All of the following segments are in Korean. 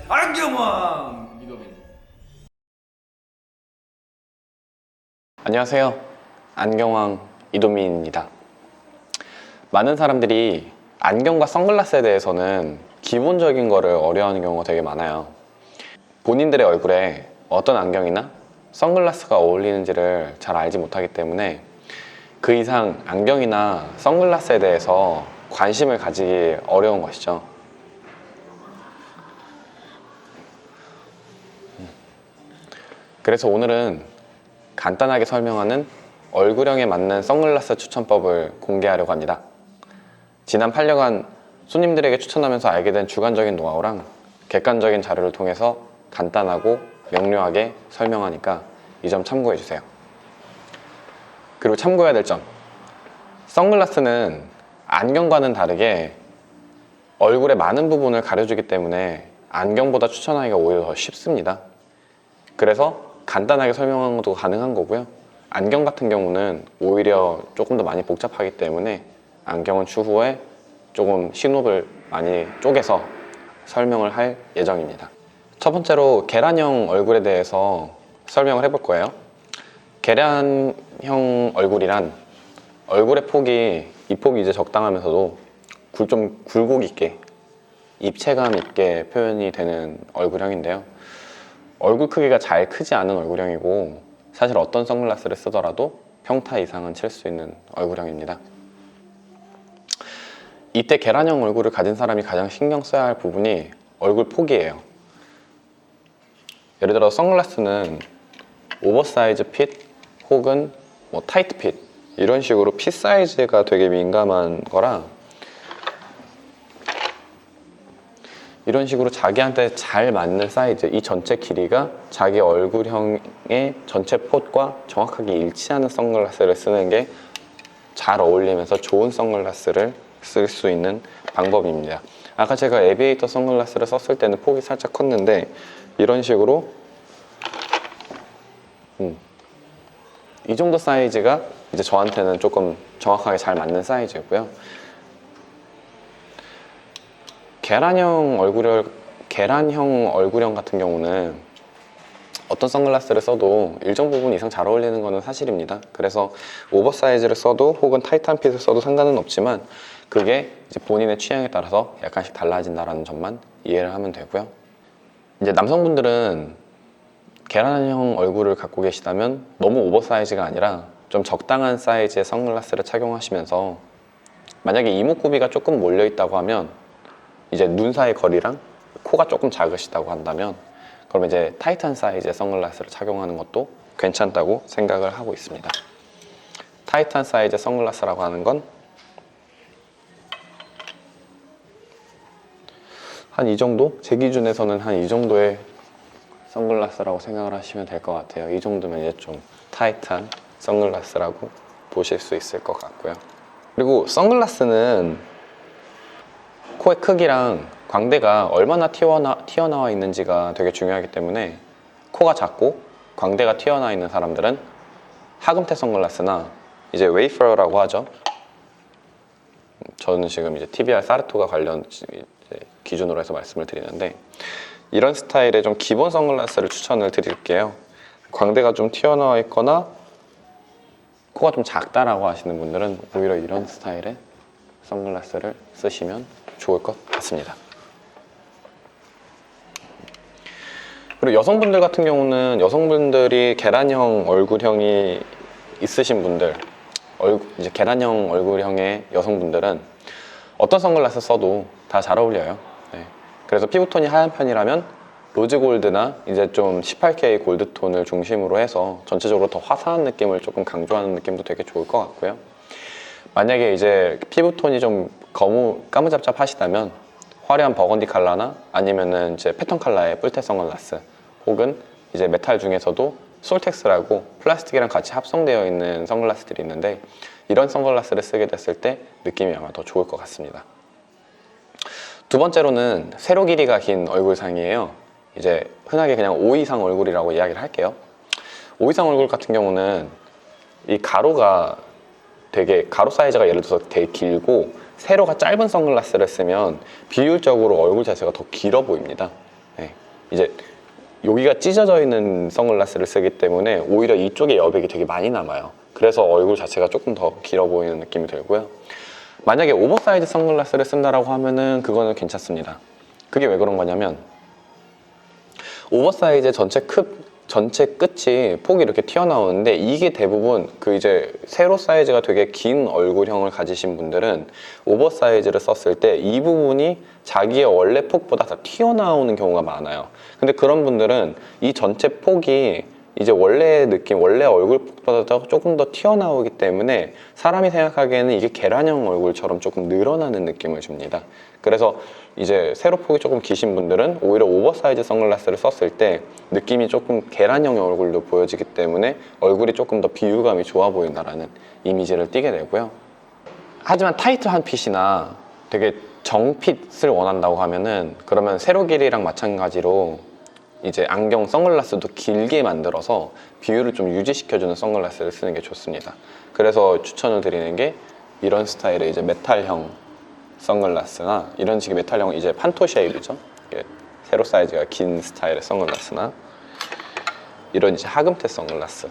안경왕 이도민. 안녕하세요. 안경왕 이도민입니다. 많은 사람들이 안경과 선글라스에 대해서는 기본적인 거를 어려워하는 경우가 되게 많아요. 본인들의 얼굴에 어떤 안경이나 선글라스가 어울리는지를 잘 알지 못하기 때문에 그 이상 안경이나 선글라스에 대해서 관심을 가지기 어려운 것이죠. 그래서 오늘은 간단하게 설명하는 얼굴형에 맞는 선글라스 추천법을 공개하려고 합니다. 지난 8년간 손님들에게 추천하면서 알게 된 주관적인 노하우랑 객관적인 자료를 통해서 간단하고 명료하게 설명하니까 이 점 참고해 주세요. 그리고 참고해야 될 점, 선글라스는 안경과는 다르게 얼굴의 많은 부분을 가려주기 때문에 안경보다 추천하기가 오히려 더 쉽습니다. 그래서 간단하게 설명하는 것도 가능한 거고요. 안경 같은 경우는 오히려 조금 더 많이 복잡하기 때문에 안경은 추후에 조금 신호를 많이 쪼개서 설명을 할 예정입니다. 첫 번째로 계란형 얼굴에 대해서 설명을 해볼 거예요. 계란형 얼굴이란 얼굴의 폭이 입폭이 이제 적당하면서도 좀 굴곡 있게 입체감 있게 표현이 되는 얼굴형인데요. 얼굴 크기가 잘 크지 않은 얼굴형이고 사실 어떤 선글라스를 쓰더라도 평타 이상은 칠 수 있는 얼굴형입니다. 이때 계란형 얼굴을 가진 사람이 가장 신경 써야 할 부분이 얼굴 폭이에요. 예를 들어 선글라스는 오버사이즈 핏 혹은 뭐 타이트 핏 이런 식으로 핏 사이즈가 되게 민감한 거라 이런 식으로 자기한테 잘 맞는 사이즈, 이 전체 길이가 자기 얼굴형의 전체 폿과 정확하게 일치하는 선글라스를 쓰는 게 잘 어울리면서 좋은 선글라스를 쓸 수 있는 방법입니다. 아까 제가 에비에이터 선글라스를 썼을 때는 폭이 살짝 컸는데 이런 식으로 이 정도 사이즈가 이제 저한테는 조금 정확하게 잘 맞는 사이즈였고요. 계란형 얼굴형 같은 경우는 어떤 선글라스를 써도 일정 부분 이상 잘 어울리는 것은 사실입니다. 그래서 오버사이즈를 써도 혹은 타이트한 핏을 써도 상관은 없지만 그게 이제 본인의 취향에 따라서 약간씩 달라진다는 점만 이해를 하면 되고요. 이제 남성분들은 계란형 얼굴을 갖고 계시다면 너무 오버사이즈가 아니라 좀 적당한 사이즈의 선글라스를 착용하시면서 만약에 이목구비가 조금 몰려 있다고 하면 이제 눈 사이 거리랑 코가 조금 작으시다고 한다면 그럼 이제 타이트한 사이즈의 선글라스를 착용하는 것도 괜찮다고 생각을 하고 있습니다. 타이트한 사이즈의 선글라스라고 하는 건 한 이 정도? 제 기준에서는 한 이 정도의 선글라스라고 생각을 하시면 될 것 같아요. 이 정도면 이제 좀 타이트한 선글라스라고 보실 수 있을 것 같고요. 그리고 선글라스는 코의 크기랑 광대가 얼마나 튀어나와 있는지가 되게 중요하기 때문에 코가 작고 광대가 튀어나와 있는 사람들은 하금테 선글라스나 이제 웨이퍼라고 하죠. 저는 지금 이제 TBR 사르토가 관련 기준으로 해서 말씀을 드리는데 이런 스타일의 좀 기본 선글라스를 추천을 드릴게요. 광대가 좀 튀어나와 있거나 코가 좀 작다라고 하시는 분들은 오히려 이런 스타일의 선글라스를 쓰시면 좋을 것 같습니다. 그리고 여성분들 같은 경우는 여성분들이 계란형 얼굴형이 있으신 분들, 이제 계란형 얼굴형의 여성분들은 어떤 선글라스 써도 다 잘 어울려요. 네. 그래서 피부톤이 하얀 편이라면 로즈 골드나 이제 좀 18K 골드 톤을 중심으로 해서 전체적으로 더 화사한 느낌을 조금 강조하는 느낌도 되게 좋을 것 같고요. 만약에 이제 피부톤이 좀 까무잡잡하시다면 화려한 버건디 컬러나 아니면은 이제 패턴 컬러의 뿔테 선글라스 혹은 이제 메탈 중에서도 솔텍스라고 플라스틱이랑 같이 합성되어 있는 선글라스들이 있는데 이런 선글라스를 쓰게 됐을 때 느낌이 아마 더 좋을 것 같습니다. 두 번째로는 세로 길이가 긴 얼굴상이에요. 이제 흔하게 그냥 5 이상 얼굴이라고 이야기를 할게요. 5 이상 얼굴 같은 경우는 이 가로 사이즈가 예를 들어서 되게 길고 세로가 짧은 선글라스를 쓰면 비율적으로 얼굴 자체가 더 길어 보입니다. 네. 이제 여기가 찢어져 있는 선글라스를 쓰기 때문에 오히려 이쪽에 여백이 되게 많이 남아요. 그래서 얼굴 자체가 조금 더 길어 보이는 느낌이 들고요. 만약에 오버사이즈 선글라스를 쓴다라고 하면은 그거는 괜찮습니다. 그게 왜 그런 거냐면 오버사이즈 전체 끝이 폭이 이렇게 튀어나오는데 이게 대부분 그 이제 세로 사이즈가 되게 긴 얼굴형을 가지신 분들은 오버사이즈를 썼을 때 이 부분이 자기의 원래 폭보다 다 튀어나오는 경우가 많아요. 근데 그런 분들은 이 전체 폭이 이제 원래 느낌, 원래 얼굴 폭보다 조금 더 튀어나오기 때문에 사람이 생각하기에는 이게 계란형 얼굴처럼 조금 늘어나는 느낌을 줍니다. 그래서 이제 세로 폭이 조금 기신 분들은 오히려 오버사이즈 선글라스를 썼을 때 느낌이 조금 계란형의 얼굴로 보여지기 때문에 얼굴이 조금 더 비율감이 좋아 보인다라는 이미지를 띠게 되고요. 하지만 타이트한 핏이나 되게 정핏을 원한다고 하면은 그러면 세로 길이랑 마찬가지로 이제 안경 선글라스도 길게 만들어서 비율을 좀 유지시켜주는 선글라스를 쓰는 게 좋습니다. 그래서 추천을 드리는 게 이런 스타일의 이제 메탈형 선글라스나 이런 식의 메탈형 이제 판토 쉐입이죠. 세로 사이즈가 긴 스타일의 선글라스나 이런 이제 하금테 선글라스.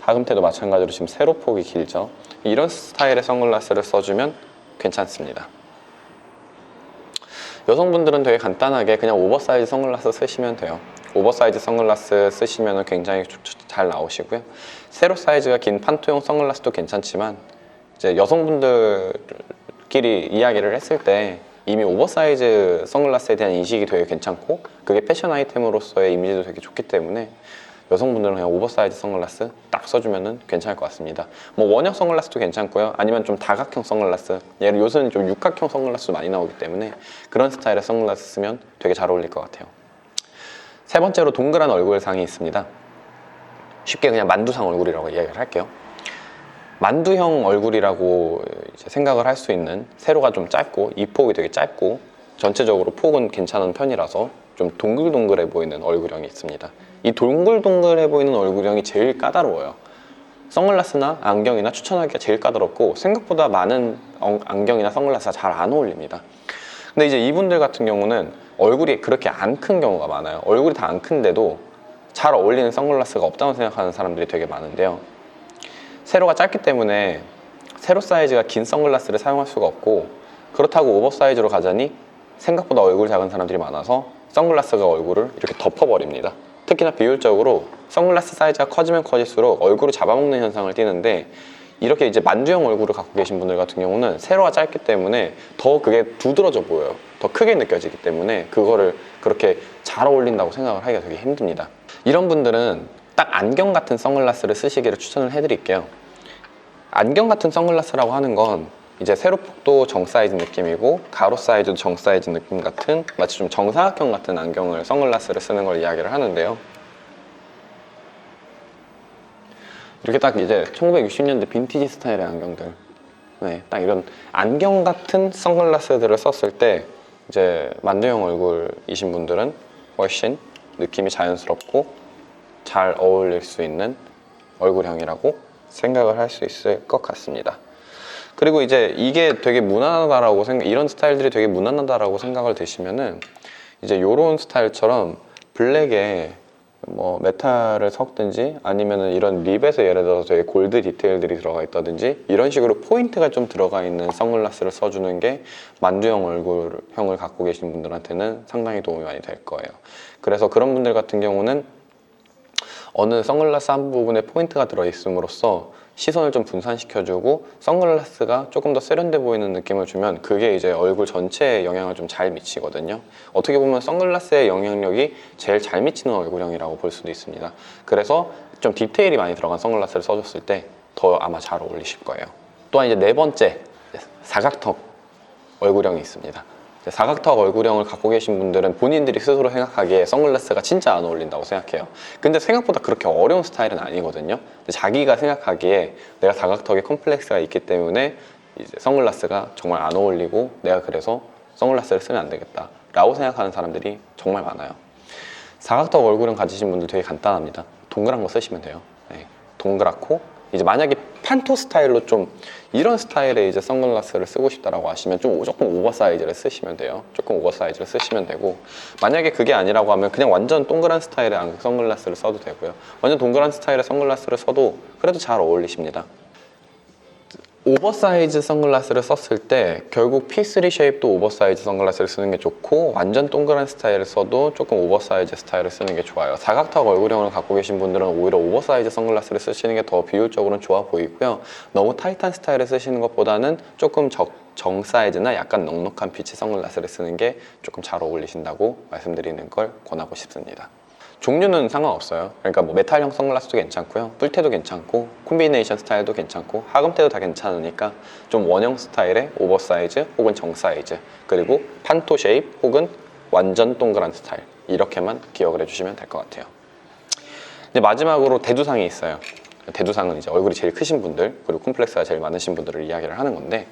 하금테도 마찬가지로 지금 세로 폭이 길죠. 이런 스타일의 선글라스를 써주면 괜찮습니다. 여성분들은 되게 간단하게 그냥 오버사이즈 선글라스 쓰시면 돼요. 오버사이즈 선글라스 쓰시면 굉장히 잘 나오시고요. 세로 사이즈가 긴 판토용 선글라스도 괜찮지만 이제 여성분들끼리 이야기를 했을 때 이미 오버사이즈 선글라스에 대한 인식이 되게 괜찮고 그게 패션 아이템으로서의 이미지도 되게 좋기 때문에 여성분들은 그냥 오버사이즈 선글라스 딱 써주면 괜찮을 것 같습니다. 뭐 원형 선글라스도 괜찮고요. 아니면 좀 다각형 선글라스, 예를 요새는 좀 육각형 선글라스도 많이 나오기 때문에 그런 스타일의 선글라스 쓰면 되게 잘 어울릴 것 같아요. 세 번째로 동그란 얼굴상이 있습니다. 쉽게 그냥 만두상 얼굴이라고 이야기를 할게요. 만두형 얼굴이라고 이제 생각을 할 수 있는 세로가 좀 짧고 이폭이 되게 짧고 전체적으로 폭은 괜찮은 편이라서 좀 동글동글해 보이는 얼굴형이 있습니다. 이 동글동글해 보이는 얼굴형이 제일 까다로워요. 선글라스나 안경이나 추천하기가 제일 까다롭고 생각보다 많은 안경이나 선글라스가 잘 안 어울립니다. 근데 이제 이분들 같은 경우는 얼굴이 그렇게 안 큰 경우가 많아요. 얼굴이 다 안 큰데도 잘 어울리는 선글라스가 없다고 생각하는 사람들이 되게 많은데요. 세로가 짧기 때문에 세로 사이즈가 긴 선글라스를 사용할 수가 없고 그렇다고 오버사이즈로 가자니 생각보다 얼굴 작은 사람들이 많아서 선글라스가 얼굴을 이렇게 덮어버립니다. 특히나 비율적으로 선글라스 사이즈가 커지면 커질수록 얼굴을 잡아먹는 현상을 띠는데 이렇게 이제 만두형 얼굴을 갖고 계신 분들 같은 경우는 세로가 짧기 때문에 더 그게 두드러져 보여요. 더 크게 느껴지기 때문에 그거를 그렇게 잘 어울린다고 생각을 하기가 되게 힘듭니다. 이런 분들은 딱 안경 같은 선글라스를 쓰시기를 추천을 해드릴게요. 안경 같은 선글라스라고 하는 건 이제 세로폭도 정사이즈 느낌이고 가로 사이즈도 정사이즈 느낌 같은 마치 좀 정사각형 같은 안경을 선글라스를 쓰는 걸 이야기를 하는데요. 이렇게 딱 이제 1960년대 빈티지 스타일의 안경들, 네, 딱 이런 안경 같은 선글라스들을 썼을 때 이제 만두형 얼굴이신 분들은 훨씬 느낌이 자연스럽고 잘 어울릴 수 있는 얼굴형이라고 생각을 할 수 있을 것 같습니다. 그리고 이제 이게 되게 무난하다라고 이런 스타일들이 되게 무난하다라고 생각을 드시면은 이제 요런 스타일처럼 블랙에 뭐 메탈을 섞든지 아니면은 이런 립에서 예를 들어서 되게 골드 디테일들이 들어가 있다든지 이런 식으로 포인트가 좀 들어가 있는 선글라스를 써주는 게 만두형 얼굴형을 갖고 계신 분들한테는 상당히 도움이 많이 될 거예요. 그래서 그런 분들 같은 경우는 어느 선글라스 한 부분에 포인트가 들어있음으로써 시선을 좀 분산시켜주고 선글라스가 조금 더 세련돼 보이는 느낌을 주면 그게 이제 얼굴 전체에 영향을 좀 잘 미치거든요. 어떻게 보면 선글라스의 영향력이 제일 잘 미치는 얼굴형이라고 볼 수도 있습니다. 그래서 좀 디테일이 많이 들어간 선글라스를 써줬을 때 더 아마 잘 어울리실 거예요. 또한 이제 네 번째, 사각턱 얼굴형이 있습니다. 사각턱 얼굴형을 갖고 계신 분들은 본인들이 스스로 생각하기에 선글라스가 진짜 안 어울린다고 생각해요. 근데 생각보다 그렇게 어려운 스타일은 아니거든요. 근데 자기가 생각하기에 내가 사각턱에 컴플렉스가 있기 때문에 이제 선글라스가 정말 안 어울리고 내가 그래서 선글라스를 쓰면 안 되겠다 라고 생각하는 사람들이 정말 많아요. 사각턱 얼굴형 가지신 분들 되게 간단합니다. 동그란 거 쓰시면 돼요. 네, 동그랗고 이제 만약에 판토 스타일로 좀 이런 스타일의 이제 선글라스를 쓰고 싶다라고 하시면 좀 조금 오버사이즈를 쓰시면 돼요. 조금 오버사이즈를 쓰시면 되고, 만약에 그게 아니라고 하면 그냥 완전 동그란 스타일의 안경 선글라스를 써도 되고요. 완전 동그란 스타일의 선글라스를 써도 그래도 잘 어울리십니다. 오버사이즈 선글라스를 썼을 때 결국 P3 쉐입도 오버사이즈 선글라스를 쓰는 게 좋고, 완전 동그란 스타일을 써도 조금 오버사이즈 스타일을 쓰는 게 좋아요. 사각턱 얼굴형을 갖고 계신 분들은 오히려 오버사이즈 선글라스를 쓰시는 게 더 비율적으로는 좋아 보이고요. 너무 타이트한 스타일을 쓰시는 것보다는 조금 정 사이즈나 약간 넉넉한 빛의 선글라스를 쓰는 게 조금 잘 어울리신다고 말씀드리는 걸 권하고 싶습니다. 종류는 상관없어요. 그러니까 뭐 메탈형 선글라스도 괜찮고요, 뿔테도 괜찮고, 콤비네이션 스타일도 괜찮고, 하금테도 다 괜찮으니까 좀 원형 스타일의 오버사이즈 혹은 정사이즈, 그리고 판토 쉐입 혹은 완전 동그란 스타일, 이렇게만 기억을 해주시면 될 것 같아요. 이제 마지막으로 대두상이 있어요. 대두상은 이제 얼굴이 제일 크신 분들, 그리고 콤플렉스가 제일 많으신 분들을 이야기를 하는 건데,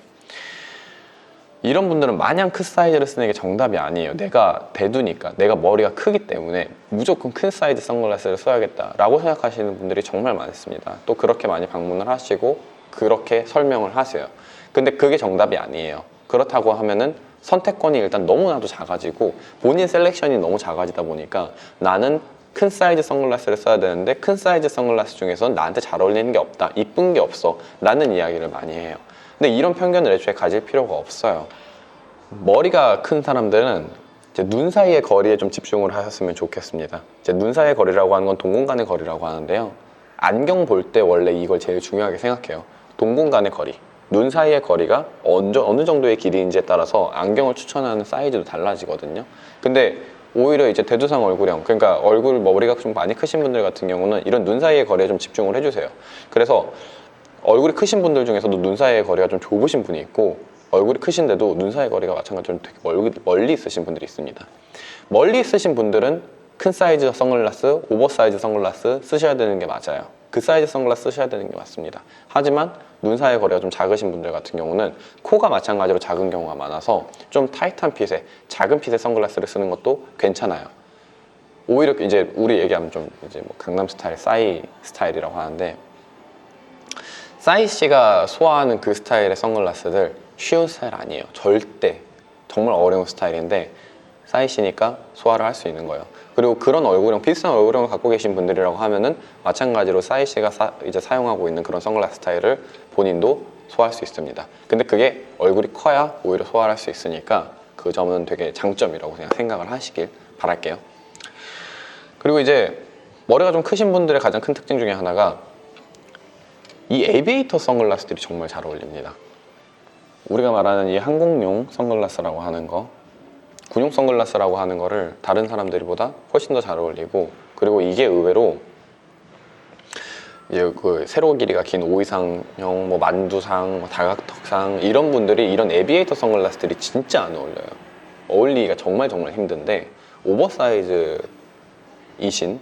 이런 분들은 마냥 큰 사이즈를 쓰는 게 정답이 아니에요. 내가 대두니까, 내가 머리가 크기 때문에 무조건 큰 사이즈 선글라스를 써야겠다라고 생각하시는 분들이 정말 많습니다. 또 그렇게 많이 방문을 하시고 그렇게 설명을 하세요. 근데 그게 정답이 아니에요. 그렇다고 하면은 선택권이 일단 너무나도 작아지고 본인 셀렉션이 너무 작아지다 보니까 나는 큰 사이즈 선글라스를 써야 되는데 큰 사이즈 선글라스 중에서 나한테 잘 어울리는 게 없다, 이쁜 게 없어 라는 이야기를 많이 해요. 근데 이런 편견을 애초에 가질 필요가 없어요. 머리가 큰 사람들은 이제 눈 사이의 거리에 좀 집중을 하셨으면 좋겠습니다. 이제 눈 사이의 거리라고 하는 건 동공간의 거리라고 하는데요, 안경 볼 때 원래 이걸 제일 중요하게 생각해요. 동공간의 거리, 눈 사이의 거리가 어느 정도의 길이인지에 따라서 안경을 추천하는 사이즈도 달라지거든요. 근데 오히려 이제 대두상 얼굴형, 그러니까 얼굴 머리가 좀 많이 크신 분들 같은 경우는 이런 눈 사이의 거리에 좀 집중을 해주세요. 그래서 얼굴이 크신 분들 중에서도 눈 사이의 거리가 좀 좁으신 분이 있고, 얼굴이 크신데도 눈 사이 거리가 마찬가지로 되게 멀리 있으신 분들이 있습니다. 멀리 있으신 분들은 큰 사이즈 선글라스, 오버사이즈 선글라스 쓰셔야 되는 게 맞아요. 그 사이즈 선글라스 쓰셔야 되는 게 맞습니다. 하지만 눈 사이 거리가 좀 작으신 분들 같은 경우는 코가 마찬가지로 작은 경우가 많아서 좀 타이트한 핏의, 작은 핏의 선글라스를 쓰는 것도 괜찮아요. 오히려 이제 우리 얘기하면 좀 이제 뭐 강남 스타일, 싸이 스타일이라고 하는데, 싸이 씨가 소화하는 그 스타일의 선글라스들 쉬운 스타일 아니에요. 절대 정말 어려운 스타일인데 싸이 씨니까 소화를 할 수 있는 거예요. 그리고 그런 얼굴형, 비슷한 얼굴형을 갖고 계신 분들이라고 하면은 마찬가지로 싸이 씨가 이제 사용하고 있는 그런 선글라스 스타일을 본인도 소화할 수 있습니다. 근데 그게 얼굴이 커야 오히려 소화를 할 수 있으니까 그 점은 되게 장점이라고 그냥 생각을 하시길 바랄게요. 그리고 이제 머리가 좀 크신 분들의 가장 큰 특징 중에 하나가 이 에비에이터 선글라스들이 정말 잘 어울립니다. 우리가 말하는 이 항공용 선글라스라고 하는 거, 군용 선글라스라고 하는 거를 다른 사람들보다 훨씬 더 잘 어울리고, 그리고 이게 의외로 이제 그 세로 길이가 긴 오이상형, 뭐 만두상, 뭐 다각턱상, 이런 분들이 이런 에비에이터 선글라스들이 진짜 안 어울려요. 어울리기가 정말 힘든데, 오버사이즈이신,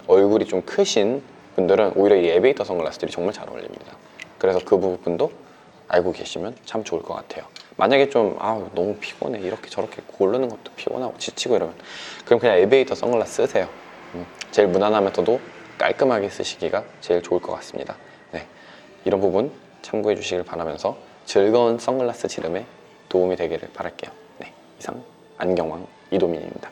얼굴이 좀 크신 분들은 오히려 이 에비에이터 선글라스들이 정말 잘 어울립니다. 그래서 그 부분도 알고 계시면 참 좋을 것 같아요. 만약에 좀 너무 피곤해, 이렇게 저렇게 고르는 것도 피곤하고 지치고 이러면, 그럼 그냥 에비에이터 선글라스 쓰세요. 제일 무난하면서도 깔끔하게 쓰시기가 제일 좋을 것 같습니다. 네, 이런 부분 참고해 주시길 바라면서 즐거운 선글라스 지름에 도움이 되기를 바랄게요. 네, 이상 안경왕 이도민입니다.